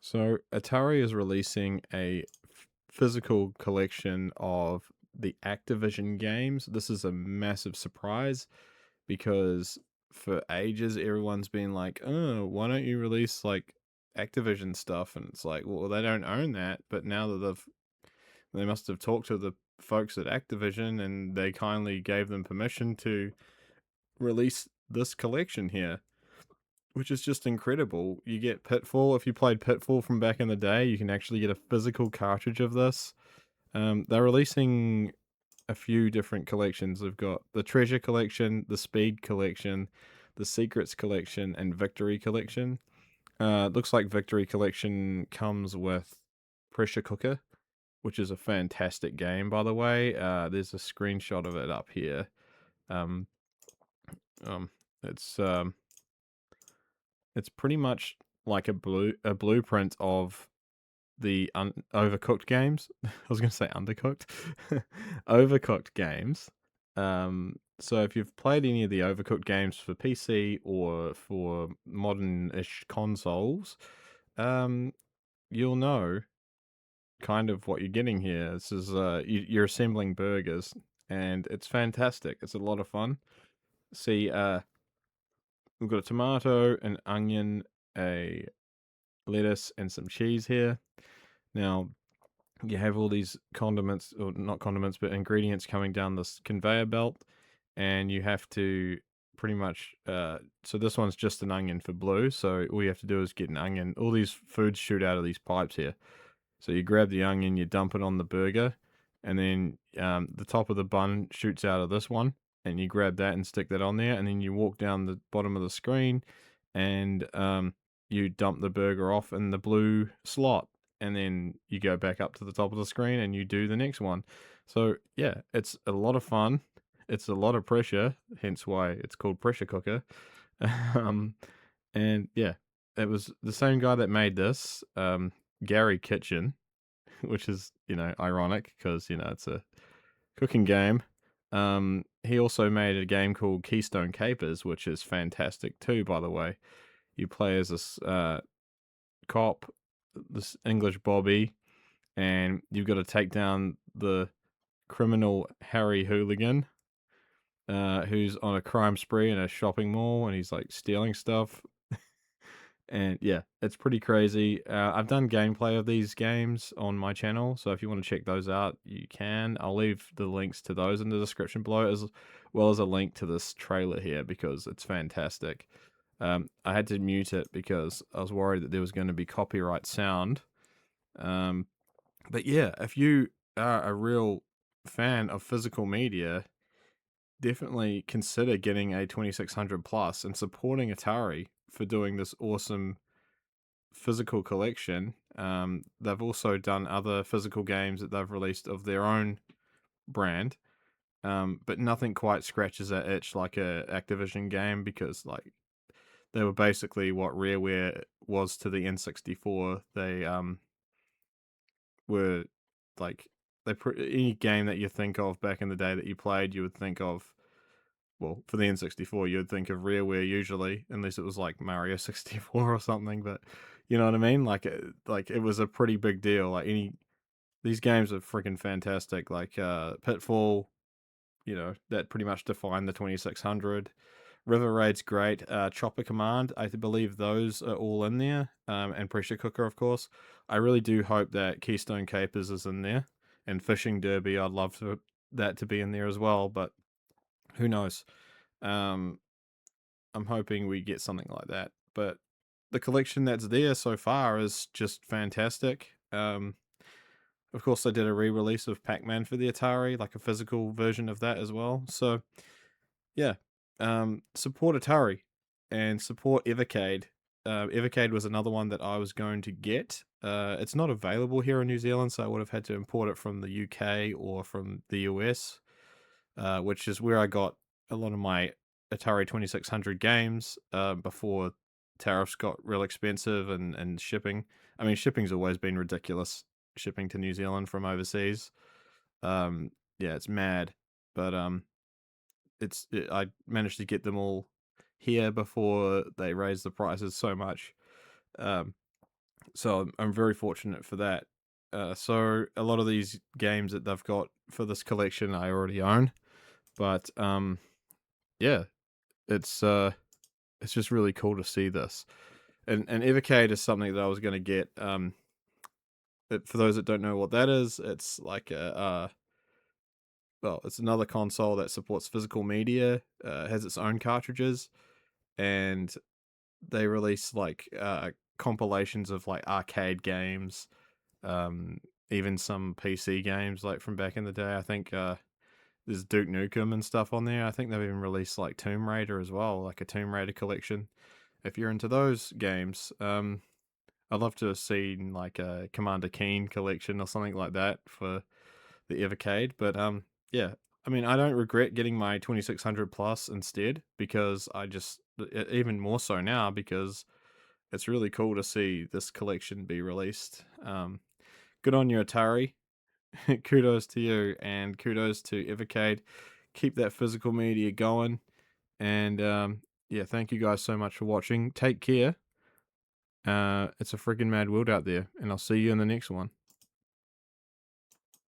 So Atari is releasing a physical collection of the Activision games. This is a massive surprise because for ages everyone's been like, "Oh, why don't you release like Activision stuff?" And it's like, well, they don't own that, but now that they must have talked to the folks at Activision and they kindly gave them permission to release this collection here, which is just incredible. You get Pitfall. If you played Pitfall from back in the day, you can actually get a physical cartridge of this. They're releasing a few different collections. They've got the Treasure Collection, the Speed Collection, the Secrets Collection, and Victory Collection. Looks like Victory Collection comes with Pressure Cooker, which is a fantastic game, by the way. There's a screenshot of it up here. Um, um, it's um, it's pretty much like a blueprint of the overcooked games. I was going to say undercooked. Overcooked games. So if you've played any of the overcooked games for PC or for modern-ish consoles, um, you'll know kind of what you're getting here. This is you're assembling burgers, and it's fantastic. It's a lot of fun. See, we've got a tomato, an onion, a lettuce, and some cheese here. Now, you have all these condiments, or not condiments, but ingredients coming down this conveyor belt, and you have to pretty much. So this one's just an onion for blue. So all you have to do is get an onion. All these foods shoot out of these pipes here. So you grab the onion, you dump it on the burger, and then the top of the bun shoots out of this one, and you grab that and stick that on there, and then you walk down the bottom of the screen, and you dump the burger off in the blue slot, and then you go back up to the top of the screen and you do the next one. So yeah, it's a lot of fun. It's a lot of pressure, hence why it's called Pressure Cooker. um, and yeah, it was the same guy that made this, Gary Kitchen, which is, ironic because, it's a cooking game. He also made a game called Keystone Kapers, which is fantastic too, by the way. You play as this cop, this English Bobby, and you've got to take down the criminal Harry Hooligan, who's on a crime spree in a shopping mall, and he's like stealing stuff. And yeah, it's pretty crazy. I've done gameplay of these games on my channel, so if you want to check those out, you can. I'll leave the links to those in the description below, as well as a link to this trailer here because it's fantastic. I had to mute it because I was worried that there was going to be copyright sound. But yeah, if you are a real fan of physical media, definitely consider getting a 2600 plus and supporting Atari for doing this awesome physical collection. They've also done other physical games that they've released of their own brand, but nothing quite scratches that itch like a Activision game because like they were basically what Rareware was to the N64. They were like any game that you think of back in the day that you played, you would think of. Well, for the N64, you'd think of Rareware usually, unless it was like Mario 64 or something. But you know what I mean? Like it was a pretty big deal. Like these games are freaking fantastic. Like Pitfall, that pretty much defined the 2600. River Raid's great. Chopper Command, I believe those are all in there. And Pressure Cooker, of course. I really do hope that Keystone Capers is in there. And Fishing Derby, I'd love that to be in there as well. But who knows? Um, I'm hoping we get something like that. But the collection that's there so far is just fantastic. Of course, they did a re-release of Pac-Man for the Atari, like a physical version of that as well. So yeah, support Atari and support Evercade. Evercade was another one that I was going to get. It's not available here in New Zealand, so I would have had to import it from the UK or from the US, which is where I got a lot of my Atari 2600 games before tariffs got real expensive and shipping. I mean, shipping's always been ridiculous. Shipping to New Zealand from overseas, yeah, it's mad. But I managed to get them all here before they raised the prices so much. Um, So I'm very fortunate for that. So a lot of these games that they've got for this collection I already own, but yeah, it's just really cool to see this. And Evercade is something that I was going to get. For those that don't know what that is, it's like a well, it's another console that supports physical media. Has its own cartridges, and they release like compilations of like arcade games, um, even some PC games like from back in the day. I think there's Duke Nukem and stuff on there. I think they've even released like Tomb Raider as well, like a Tomb Raider collection. If you're into those games, I'd love to have seen like a Commander Keen collection or something like that for the Evercade. But yeah, I mean, I don't regret getting my 2600 plus instead, because I just even more so now, because it's really cool to see this collection be released. Good on you, Atari. Kudos to you, and kudos to Evercade. Keep that physical media going, and yeah, thank you guys so much for watching. Take care. It's a freaking mad world out there, and I'll see you in the next one.